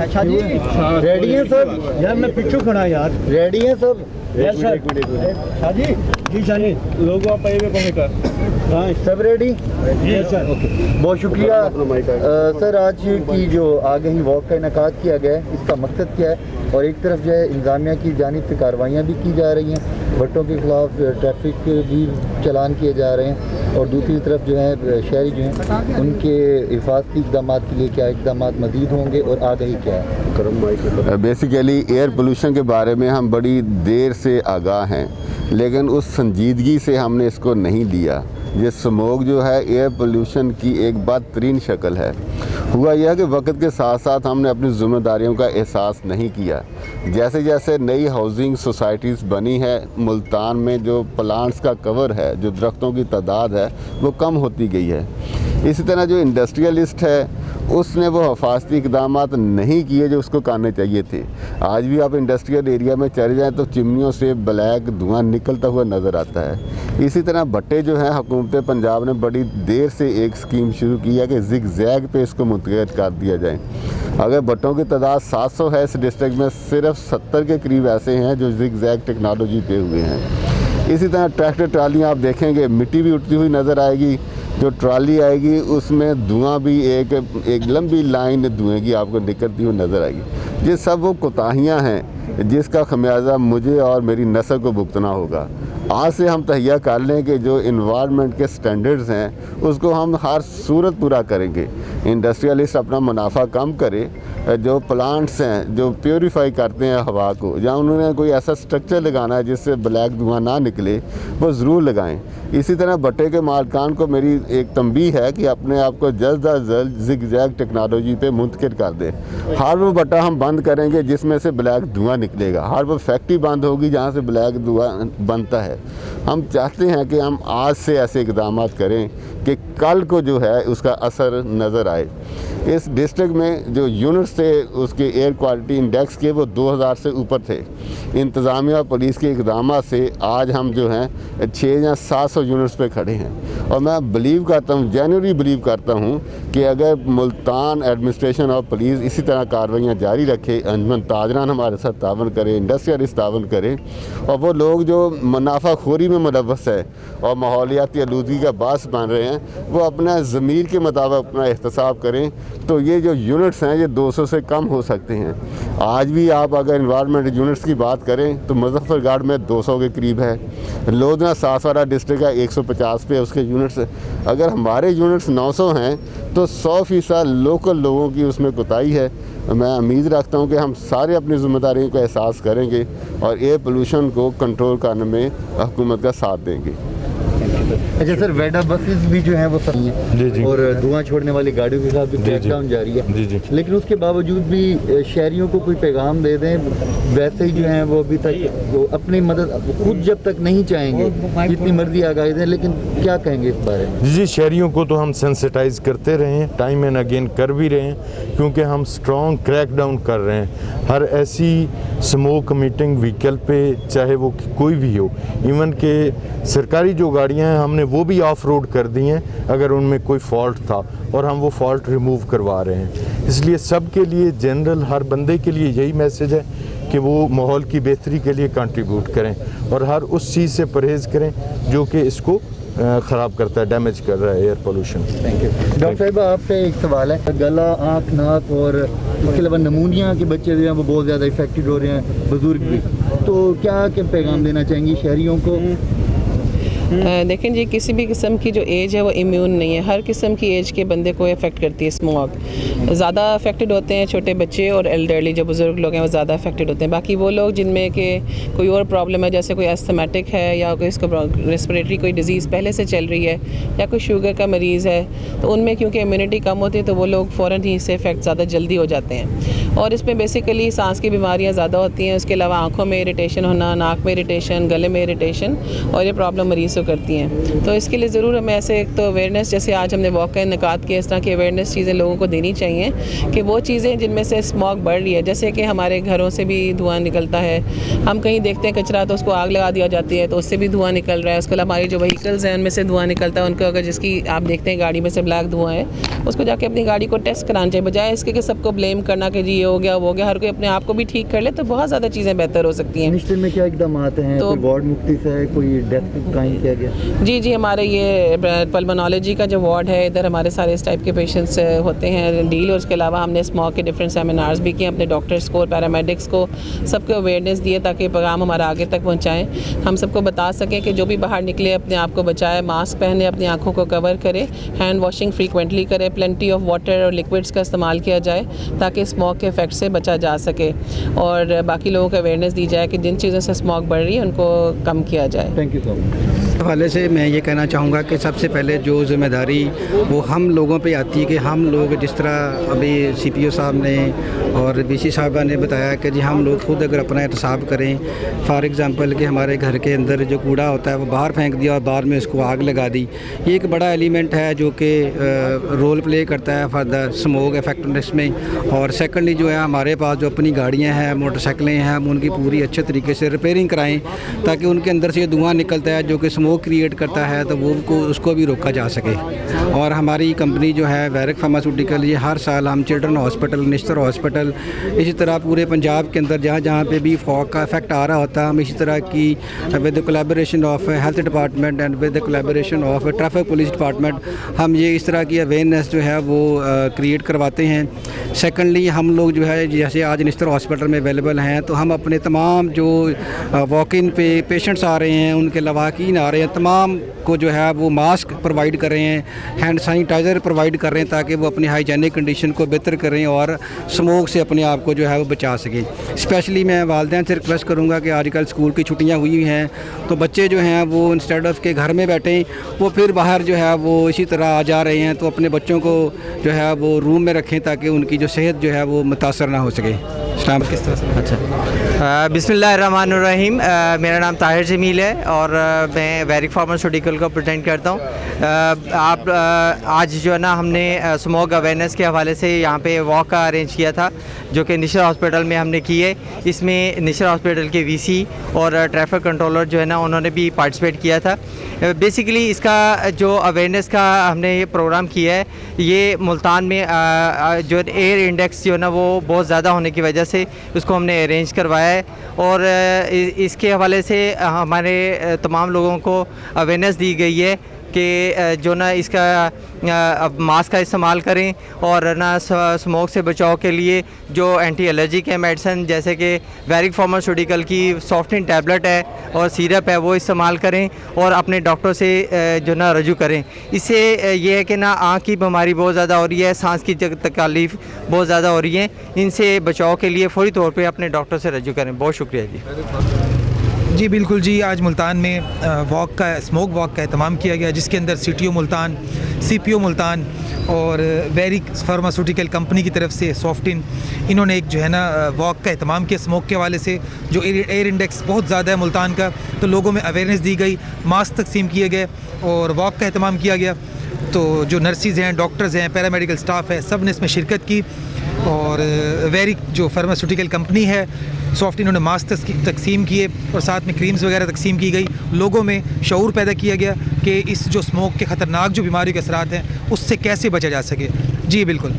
अच्छा जी रेडी हैं सब? यार मैं पीछू खड़ा यार। रेडी हैं सब? Yes sir. अच्छा जी जी शानी लोगो आप आइए हाँ सब रेडी? Yes sir. ओके बहुत शुक्रिया सर। आज की जो आगे ही वॉक का इनेकाद किया गया है, इसका मकसद क्या है? और एक तरफ जो है इंतजामिया की जानिब से कार्रवाइयाँ भी की जा रही हैं, भट्टों के खिलाफ ट्रैफिक भी चलान किए जा रहे हैं, और दूसरी तरफ जो है शहरी जो हैं उनके हिफाजती इक़दाम के लिए क्या इक़दाम मज़ीद होंगे और आगे क्या है? बेसिकली एयर पोल्यूशन के बारे में हम बड़ी देर से आगाह हैं, लेकिन उस संजीदगी से हमने इसको नहीं लिया। ये स्मोक जो है एयर पोल्यूशन की एक बदतरीन शक्ल है। हुआ यह कि वक्त के साथ साथ हमने अपनी ज़िम्मेदारियों का एहसास नहीं किया। जैसे जैसे नई हाउसिंग सोसाइटीज़ बनी है, मुल्तान में जो प्लांट्स का कवर है, जो दरख्तों की तादाद है, वो कम होती गई है। इसी तरह जो इंडस्ट्रियलिस्ट है उसने वो हिफाजती इक़दाम नहीं किए जो उसको करने चाहिए थे। आज भी आप इंडस्ट्रियल एरिया में चले जाएँ तो चिमनियों से ब्लैक धुआं निकलता हुआ नज़र आता है। इसी तरह भट्टे जो हैं, हुकूमत पंजाब ने बड़ी देर से एक स्कीम शुरू की है कि ज़िग ज़ैग पे इसको मुंतक़िल कर दिया जाए। अगर भट्टों की तादाद 700 है इस डिस्ट्रिक्ट में, सिर्फ 70 के करीब ऐसे हैं जो ज़िग ज़ैग टेक्नोलॉजी पे हुए हैं। इसी तरह ट्रैक्टर ट्रालियाँ आप देखेंगे, मिट्टी भी उठती हुई नज़र आएगी। जो ट्राली आएगी उसमें धुआं भी एक लंबी लाइन धुएं की आपको निकलती हुई नज़र आएगी। ये सब वो कोताहियाँ हैं जिसका खमियाजा मुझे और मेरी नस्ल को भुगतना होगा। आज से हम तहैया कर लें कि जो इन्वायरमेंट के स्टैंडर्ड्स हैं उसको हम हर सूरत पूरा करेंगे। इंडस्ट्रियलिस्ट अपना मुनाफा कम करे, जो प्लांट्स हैं जो प्योरीफाई करते हैं हवा को, या उन्होंने कोई ऐसा स्ट्रक्चर लगाना है जिससे ब्लैक धुआं ना निकले, वो ज़रूर लगाएं। इसी तरह भट्टे के मालिकान को मेरी एक तंबीह है कि अपने आप को जल्द अज जल्द ज़िग ज़ैग टेक्नोलॉजी पे मुंतकिल कर दें। हर वो भट्टा हम बंद करेंगे जिसमें से ब्लैक धुआं निकलेगा, हर वो फैक्ट्री बंद होगी जहाँ से ब्लैक धुआं बनता है। हम चाहते हैं कि हम आज से ऐसे इक़दाम करें कि कल को जो है उसका असर नज़र आए। इस डिस्ट्रिक्ट में जो यूनिट्स थे उसके एयर क्वालिटी इंडेक्स के वो 2000 से ऊपर थे। इंतज़ामिया और पुलिस के इक़दाम से आज हम जो हैं 600 या 700 यूनिट्स पे खड़े हैं। और मैं बिलीव करता हूँ, जेन्युइनली बिलीव करता हूँ कि अगर मुल्तान एडमिनिस्ट्रेशन और पुलिस इसी तरह कार्रवाइयाँ जारी रखे, अंजुमन ताजरान हमारे साथ तावन करे, इंडस्ट्रियलिस्ट तावन करे, और वो लोग जो मुनाफाखोरी में मुलव्वस है और माहौलियाती आलूदगी का बास बन रहे हैं, वो अपना ज़मीर के मुताबिक अपना एहतसाब करें, तो ये जो यूनिट्स हैं ये 200 से कम हो सकते हैं। आज भी आप अगर इन्वायरमेंट यूनिट्स की बात करें तो मुजफ्फरगढ़ में 200 के करीब है, लोधना सासवाड़ा डिस्ट्रिक्ट है 150 पे उसके यूनिट्स। अगर हमारे यूनिट्स 900 हैं तो 100% लोकल लोगों की उसमें कोताही है। मैं उम्मीद रखता हूं कि हम सारे अपनी ज़िम्मेदारियों का एहसास करेंगे और एयर पोल्यूशन को कंट्रोल करने में हुकूमत का साथ देंगे। अच्छा सर, वेडा बसेस भी जो हैं वो सही हैं और धुआं छोड़ने वाली गाड़ियों के साथ भी क्रैकडाउन जारी है, लेकिन उसके बावजूद भी शहरियों को कोई पैगाम दे दें, वैसे ही जो हैं वो अभी तक वो अपनी मदद खुद जब तक नहीं चाहेंगे, जितनी मर्जी आगाही दें, लेकिन क्या कहेंगे इस बारे में? जी, शहरियों को तो हम सेंसिटाइज करते रहे हैं, टाइम एंड अगेन कर भी रहे हैं, क्योंकि हम स्ट्रॉन्ग क्रैकडाउन कर रहे हैं। हर ऐसी स्मोक मीटिंग व्हीकल पे, चाहे वो कोई भी हो, इवन के सरकारी जो गाड़ियां हैं हमने वो भी ऑफ रोड कर दी हैं अगर उनमें कोई फॉल्ट था, और हम वो फॉल्ट रिमूव करवा रहे हैं। इसलिए सब के लिए, जनरल हर बंदे के लिए यही मैसेज है कि वो माहौल की बेहतरी के लिए कंट्रीब्यूट करें और हर उस चीज़ से परहेज़ करें जो कि इसको ख़राब करता है, डैमेज कर रहा है air pollution. Thank you. Doctor साहब, आपसे एक सवाल है, गला, आँख, नाक और इसके अलावा नमूनिया के बच्चे जो हैं वो बहुत ज़्यादा इफेक्टेड हो रहे हैं, बुजुर्ग भी, तो क्या पैगाम देना चाहेंगी शहरियों को? देखें जी, किसी भी किस्म की जो एज है वो इम्यून नहीं है। हर किस्म की एज के बंदे को अफेक्ट करती है स्मोक। ज़्यादा अफेक्टेड होते हैं छोटे बच्चे और एल्डरली, जो बुज़ुर्ग लोग हैं वो ज़्यादा अफेक्टेड होते हैं। बाकी वो लोग जिनमें के कोई और प्रॉब्लम है, जैसे कोई एस्थमेटिक है या कोई इसको रेस्पिरेटरी कोई डिज़ीज़ पहले से चल रही है या कोई शुगर का मरीज़ है, तो उनमें क्योंकि इम्यूनिटी कम होती है तो वो लोग फ़ौरन ही इससे इफेक्ट ज़्यादा जल्दी हो जाते हैं। और इसमें बेसिकली सांस की बीमारियाँ ज़्यादा होती हैं। उसके अलावा आँखों में इरिटेशन होना, नाक में इरिटेशन, गले में इरिटेशन, और ये प्रॉब्लम मरीज़ को करती हैं। तो इसके लिए ज़रूर हमें ऐसे, एक तो अवेयरनेस, जैसे आज हमने वॉक का इनेकाद किया, इस तरह की अवेयरनेस चीज़ें लोगों को देनी चाहिए कि वो चीज़ें जिनमें से स्मॉग बढ़ रही है, जैसे कि हमारे घरों से भी धुआं निकलता है, हम कहीं देखते हैं कचरा तो उसको आग लगा दिया जाती है तो उससे भी धुआं निकल रहा है। उसके अलावा हमारी जो व्हीकल्स हैं उनमें से धुआं निकलता है, उनको अगर जिसकी आप देखते हैं गाड़ी में से ब्लैक धुआं है, उसको जाके अपनी गाड़ी को टेस्ट कराना चाहिए, बजाय इसके कि सबको ब्लेम करना कि जी ये हो गया वो हो गया, हर कोई अपने आप को भी ठीक कर ले तो बहुत ज़्यादा चीज़ें बेहतर हो सकती हैं। निश्चित में क्या इकदाम आते हैं? तो- कोई वार्ड मुक्ति से है, कोई डेथ कायम किया गया? जी हमारे ये पल्मोनोलॉजी का जो वार्ड है, इधर हमारे सारे इस टाइप के पेशेंट्स होते हैं डील, और उसके अलावा हमने स्मोक के डिफरेंट सेमिनार्स भी किए अपने डॉक्टर्स को और पैरामेडिक्स को, सबको अवेयरनेस दिए ताकि पैगाम हमारा आगे तक पहुँचाएँ, हम सबको बता सकें कि जो भी बाहर निकले अपने आप को बचाए, मास्क पहने, अपनी आँखों को कवर करे, हैंड वॉशिंग फ्रीक्वेंटली करे, प्लेंटी ऑफ वाटर और लिक्विड्स का इस्तेमाल किया जाए ताकि स्मोक के इफेक्ट से बचा जा सके, और बाकी लोगों को अवेयरनेस दी जाए कि जिन चीज़ों से स्मोक बढ़ रही है उनको कम किया जाए। Thank you so much. हवाले से मैं ये कहना चाहूँगा कि सबसे पहले जो ज़िम्मेदारी वो हम लोगों पे आती है कि हम लोग जिस तरह अभी CPO साहब ने और BC साहबा ने बताया कि जी हम लोग खुद अगर अपना एहतसाब करें, फॉर एग्ज़ाम्पल कि हमारे घर के अंदर जो कूड़ा होता है वो बाहर फेंक दिया और बाद में उसको आग लगा दी, ये एक बड़ा एलिमेंट है जो कि रोल प्ले करता है फॉर द स्मोक इफेक्टिवनेस में। और सेकेंडली जो है हमारे पास जो अपनी गाड़ियाँ हैं, मोटरसाइकिलें हैं, हम उनकी पूरी अच्छे तरीके से रिपेयरिंग कराएँ ताकि उनके अंदर से धुआं निकलता है जो कि स्मोक क्रिएट करता है तो वो उसको भी रोका जा सके। और हमारी कंपनी जो है वैरिक फार्मास्यूटिकल, ये हर साल हम चिल्ड्रन हॉस्पिटल, निश्तर हॉस्पिटल, इसी तरह पूरे पंजाब के अंदर जहाँ जहाँ पे भी फॉग का इफेक्ट आ रहा होता है, हम इसी तरह की with the collaboration of health department and with the collaboration of traffic police department हम ये इस तरह की अवेयरनेस जो है वो क्रिएट करवाते हैं। सेकेंडली हम लोग जो है जैसे आज निश्तर हॉस्पिटल में अवेलेबल हैं तो हम अपने तमाम जो वॉक इन पे पेशेंट्स आ रहे हैं, उनके लवाकिन आ रहे हैं, तमाम को जो है वो मास्क प्रोवाइड कर रहे हैं, हैंड सैनिटाइज़र प्रोवाइड कर रहे हैं ताकि वो अपनी हाइजीनिक कंडीशन को बेहतर करें और स्मोक से अपने आप को जो है वो बचा सकें। स्पेशली मैं वालिदैन से रिक्वेस्ट करूँगा कि आजकल स्कूल की छुट्टियाँ हुई हैं तो बच्चे जो हैं वो इंस्टेड ऑफ के घर में बैठें वो फिर बाहर जो है वो इसी तरह आ जा रहे हैं, तो अपने बच्चों को जो है वो रूम में रखें ताकि उनकी जो सेहत जो है वो मुतासर ना हो सके। किस तरह से? अच्छा, बिस्मिल्लाहिर्रहमानिर्रहीम। मेरा नाम ताहिर जमील है और मैं वैरिक फार्मास्यूटिकल को प्रेजेंट करता हूँ। आप आज जो है ना हमने स्मोक अवेयरनेस के हवाले से यहाँ पे वॉक का अरेंज किया था जो कि निश्तर हॉस्पिटल में हमने की है। इसमें निश्तर हॉस्पिटल के VC और ट्रैफिक कंट्रोलर जो है ना उन्होंने भी पार्टिसिपेट किया था। बेसिकली इसका जो अवेयरनेस का हमने ये प्रोग्राम किया है, ये मुल्तान में जो एयर इंडेक्स जो है ना वो बहुत ज़्यादा होने की वजह से उसको हमने अरेंज करवाया है और इसके हवाले से हमारे तमाम लोगों को अवेयरनेस दी गई है कि जो ना इसका अब मास्क का इस्तेमाल करें और ना स्मोक से बचाव के लिए जो एंटी एलर्जी के मेडिसिन जैसे कि वैरिक फार्मास्यूटिकल की सॉफ्टनिंग टैबलेट है और सिरप है वो इस्तेमाल करें और अपने डॉक्टर से जो ना रजू करें। इससे ये है कि ना आँख की बीमारी बहुत ज़्यादा हो रही है, सांस की तकलीफ़ बहुत ज़्यादा हो रही है, इनसे बचाव के लिए फ़ौरी तौर पर अपने डॉक्टर से रजू करें। बहुत शुक्रिया जी। बिल्कुल जी, आज मुल्तान में स्मोक वॉक का एहतमाम किया गया जिसके अंदर CTO मुल्तान, CPO मुल्तान और वैरिक फार्मास्यूटिकल कंपनी की तरफ से सॉफ्टिन इन्होंने एक जो है ना वॉक का एहतमाम किया। स्मोक के हवाले से जो एयर इंडेक्स बहुत ज़्यादा है मुल्तान का, तो लोगों में अवेयरनेस दी गई, मास्क तकसीम किए गए और वॉक का एहतमाम किया गया। तो जो नर्सिज़ हैं, डॉक्टर्स हैं, पैरामेडिकल स्टाफ है, सब ने इसमें शिरकत की और वैरिक जो फार्मास्यूटिकल कंपनी है सॉफ्ट इन्होंने मास्क तकसीम किए और साथ में क्रीम्स वगैरह तकसीम की गई। लोगों में शऊर पैदा किया गया कि इस जो स्मोक के ख़तरनाक जो बीमारी के असरात हैं उससे कैसे बचा जा सके। जी बिल्कुल।